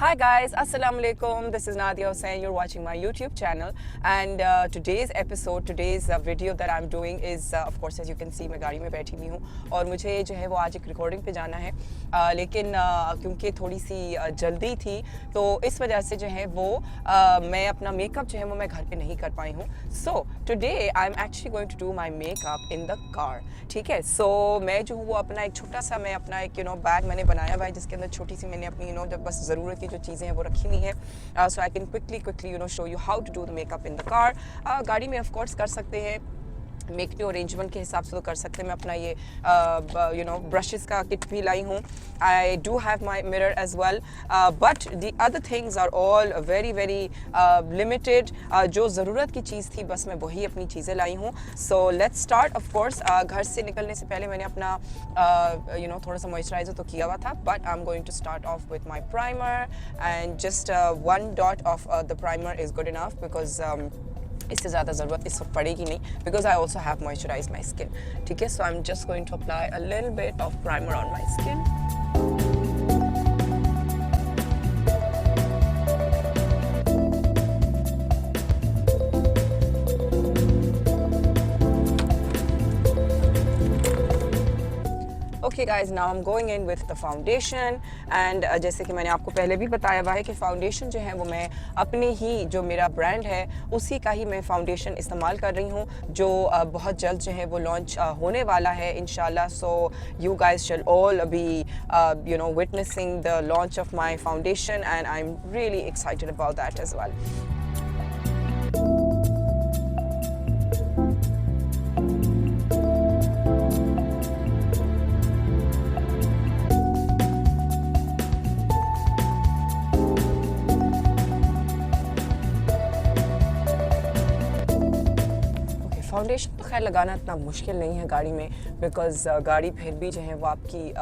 Hi guys, Assalamu alaikum. This is Nadia Hussain. You're watching my YouTube channel, and today's video that I'm doing is of course, as you can see, मैं गाड़ी में बैठी हुई हूँ और मुझे जो है वो आज एक रिकॉर्डिंग पे जाना है, लेकिन क्योंकि थोड़ी सी जल्दी थी तो इस वजह से जो है वो मैं अपना मेकअप जो है वो मैं घर पे नहीं कर पाई हूँ. So today I am actually going to do my makeup in the car. ठीक है, सो मैं जो हूँ वो अपना एक छोटा सा मैं अपना एक बैग मैंने बनाया हुआ है जिसके अंदर छोटी सी मैंने अपनी जब बस ज़रूरत की जो चीज़ें हैं वो रखी हुई हैं. So I can quickly show you how to do the makeup in the car. गाड़ी में ऑफ कोर्स कर सकते हैं, मेकअप अरेंजमेंट के हिसाब से तो कर सकते हैं. मैं अपना ये ब्रशेस का किट भी लाई हूँ. I do have my mirror as well, but the other things are all very limited. जो ज़रूरत की चीज़ थी बस मैं वही अपनी चीज़ें लाई हूँ. So let's start. Of course घर से निकलने से पहले मैंने अपना थोड़ा सा मॉइस्चराइज़र तो किया हुआ था, but I am going to start off with my primer and just 1 dot of the primer is good enough because इससे ज़्यादा ज़रूरत इस वक्त पड़ेगी नहीं because I also have moisturise my skin. ठीक है, so I am just going to apply a little bit of primer on my skin. Okay guys, now I'm going in with the foundation and जैसे कि मैंने आपको पहले भी बताया हुआ है कि फाउंडेशन जो है वो मैं अपने ही जो मेरा ब्रांड है उसी का ही मैं फाउंडेशन इस्तेमाल कर रही हूँ जो बहुत जल्द जो है वो लॉन्च होने वाला है इंशाल्लाह. सो you guys shall all be witnessing the launch of my foundation and I'm really excited about that as well. Foundation तो खैर लगाना इतना मुश्किल नहीं है गाड़ी में बिकॉज गाड़ी फिर भी जो है वो आपकी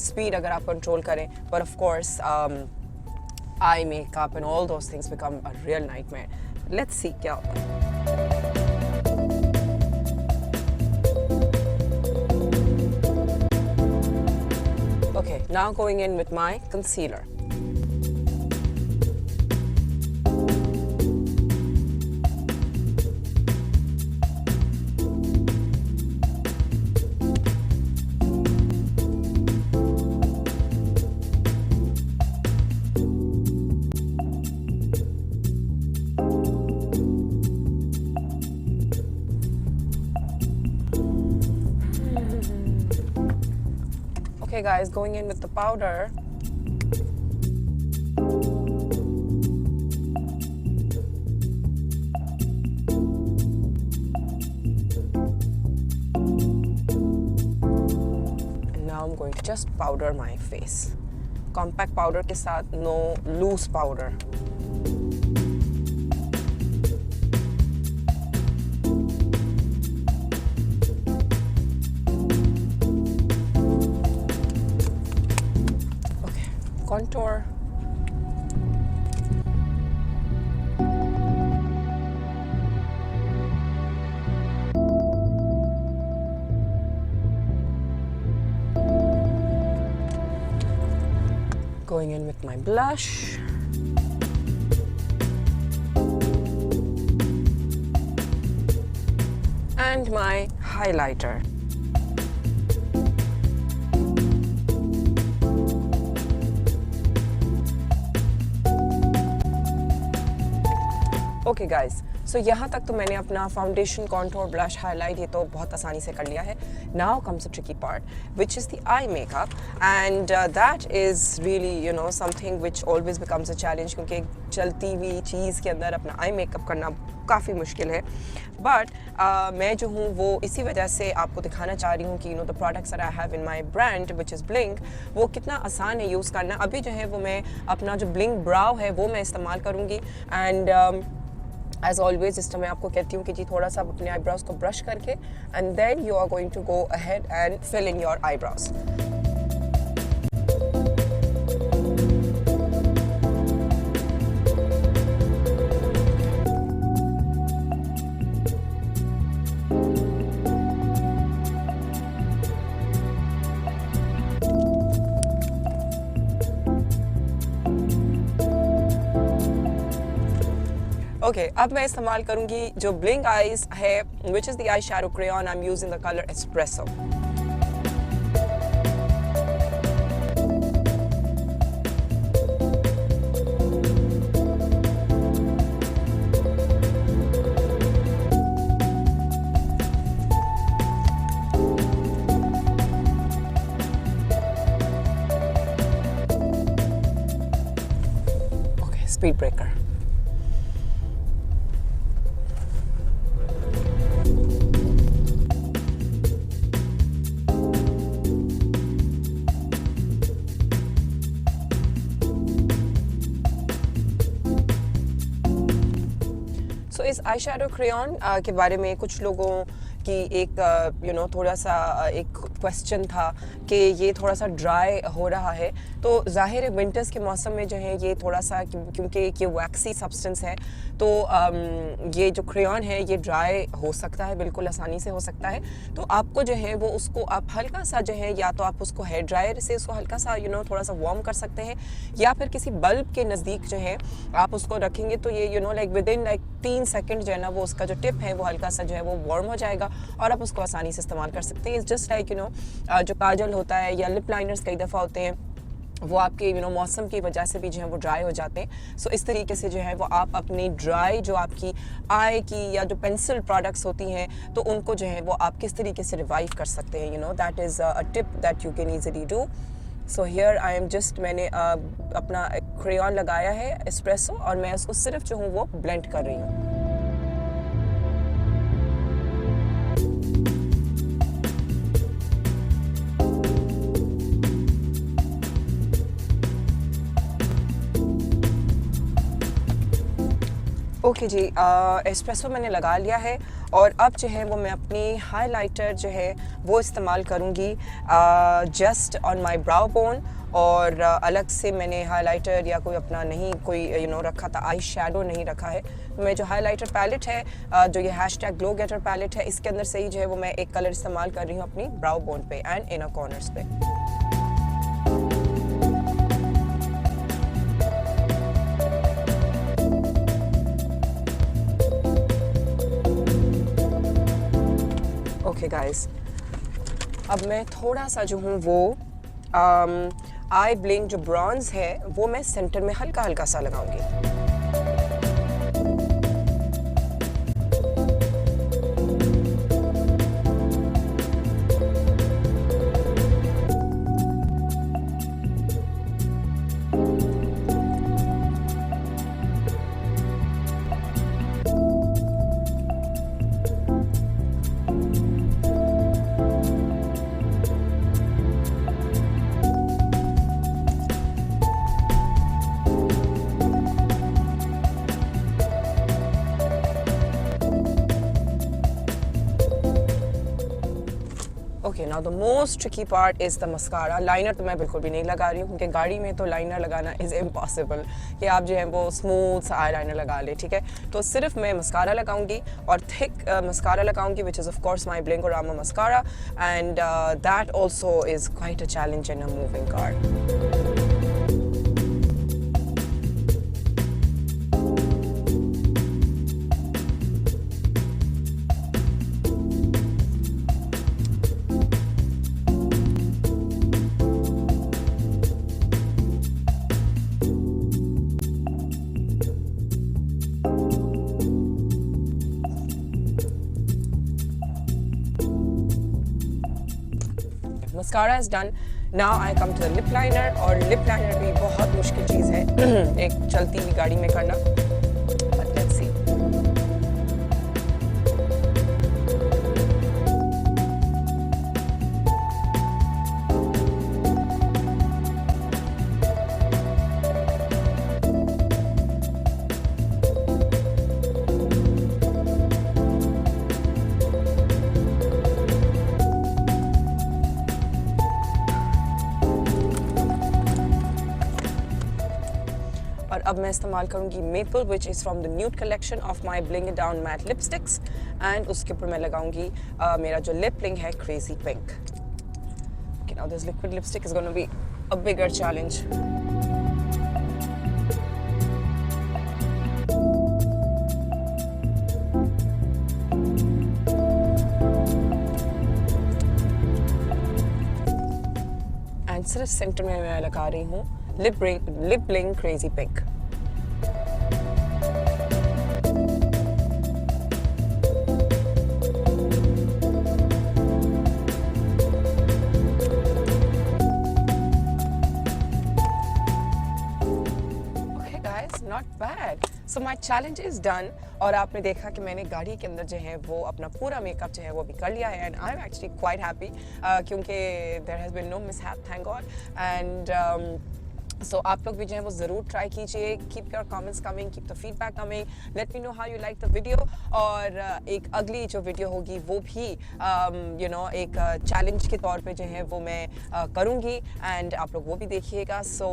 स्पीड अगर आप कंट्रोल करें, पर of course eye makeup and all those things become a real nightmare. Let's see क्या होता है. Okay, now going in with my concealer. Okay guys, going in with the powder. And now I'm going to just powder my face. Compact powder के साथ, no loose powder. Contour. Going in with my blush. And my highlighter. Okay guys, so यहाँ तक तो मैंने अपना foundation, contour, blush, highlight ये तो बहुत आसानी से कर लिया है. Now comes a tricky part which is the eye makeup and that is really something which always becomes a challenge क्योंकि एक चलती हुई चीज़ के अंदर अपना आई मेकअप करना काफ़ी मुश्किल है. बट मैं जो हूँ वो इसी वजह से आपको दिखाना चाह रही हूँ कि the products that I have in my brand which is bling वो कितना आसान है यूज़ करना. अभी जो है वो मैं अपना जो ब्लिंग ब्राउ है वो मैं इस्तेमाल करूँगी एंड एज ऑलवेज इस टाइम मैं आपको कहती हूँ कि जी थोड़ा सा अपने आईब्रोज को ब्रश करके and then you are going to go ahead and fill in your eyebrows. Okay, अब मैं इस्तेमाल करूंगी जो ब्लिंग आईज है, which is the eye shadow crayon. I am using the colour espresso. Okay, speed breaker. So इस eye shadow crayon के बारे में कुछ लोगों की एक थोड़ा सा एक क्वेश्चन था कि ये थोड़ा सा ड्राई हो रहा है। तो ज़ाहिर है विंटर्स के मौसम में जो है ये थोड़ा सा, क्योंकि ये वैक्सी सब्सटेंस है, तो ये जो क्रेयॉन है ये ड्राई हो सकता है, बिल्कुल आसानी से हो सकता है। तो आपको जो है वो उसको आप हल्का सा जो है, या तो आप उसको हेयर ड्रायर से उसको हल्का सा थोड़ा सा वार्म कर सकते हैं, या फिर किसी बल्ब के नज़दीक जो है आप उसको रखेंगे तो ये लाइक विद इन 3 सेकंड जो है ना, वो उसका जो टिप है वो हल्का सा जो है वो वार्म हो जाएगा और आप उसको आसानी से इस्तेमाल कर सकते हैं। इट्स जस्ट लाइक जो काजल होता है या लिप लाइनर्स कई दफ़ा होते हैं, वो आपके मौसम की वजह से भी जो है वो ड्राई हो जाते हैं। सो इस तरीके से जो है वो आप अपनी ड्राई जो आपकी आई की या जो पेंसिल प्रोडक्ट्स होती हैं, तो उनको जो है वो आप किस तरीके से रिवाइव कर सकते हैं। That is a tip that you can easily do. So here I am just, मैंने अपना क्रेयॉन लगाया है एस्प्रेसो, और मैं उसको सिर्फ जो हूँ वो ब्लेंड कर रही हूँ। ओके जी, एस्प्रेसो मैंने लगा लिया है, और अब जो है वो मैं अपनी हाइलाइटर जो है वो इस्तेमाल करूँगी just on my brow bone. और अलग से मैंने हाइलाइटर या कोई अपना नहीं कोई रखा था, आई शैडो नहीं रखा है। तो मैं जो हाइलाइटर पैलेट है, जो ये हैशटैग ग्लो गेटर पैलेट है, इसके अंदर से ही जो है वो मैं एक कलर इस्तेमाल कर रही हूँ अपनी ब्राउ बोन पे एंड इनर कॉर्नर्स पे। ओके गाइस, अब मैं थोड़ा सा जो हूँ वो आई ब्लिंग जो ब्रॉन्ज है वो मैं सेंटर में हल्का हल्का सा लगाऊंगी। Okay, now the most tricky part is the mascara. Liner तो मैं बिल्कुल भी नहीं लगा रही हूँ, क्योंकि गाड़ी में तो लाइनर लगाना इज़ इम्पॉसिबल कि आप जो है वो स्मूथ सा आई लाइनर लगा ले, ठीक है। तो सिर्फ मैं मस्कारा लगाऊंगी, और थिक मस्कारा लगाऊंगी, which is of course my blingorama mascara, and that also is quite a challenge in a moving car. Mascara is done. Now I come to the lip liner, और lip liner भी बहुत मुश्किल चीज़ है एक चलती हुई गाड़ी में करना, बट लेट्स सी। और अब मैं इस्तेमाल करूँगी maple, which is from the nude collection of my bling it down matte lipsticks, and उसके ऊपर मैं लगाऊंगी मेरा जो लिप ब्लिंग है crazy pink. Okay, now this liquid lipstick is gonna be a bigger challenge. सिर्फ सेंटर में मैं लगा रही हूँ lip bling crazy pink. Not bad. So my challenge is done. और आपने देखा कि मैंने गाड़ी के अंदर जो है वो अपना पूरा मेकअप जो है वो भी कर लिया है and I am actually quite happy क्योंकि there has been no mishap thank God. And so आप लोग भी जो है वो ज़रूर ट्राई कीजिए। Keep your comments coming, keep the feedback coming, let me know how you like the video. और एक अगली जो वीडियो होगी वो भी यू नो एक चैलेंज के तौर पे जो है वो मैं करूँगी एंड आप लोग वो भी देखिएगा। So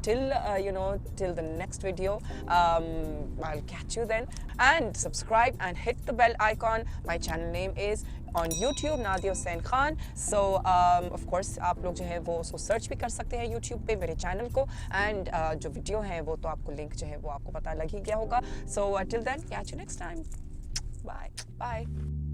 till you know till the next video I will catch you then and subscribe and hit the bell icon. My channel name is on YouTube Nadia Hussain Khan। So of course आप लोग जो है वो उसको search भी कर सकते हैं YouTube पे मेरे चैनल को एंड जो वीडियो है वो तो आपको लिंक जो है वो आपको पता लग ही गया होगा। So till then catch you next time, bye bye।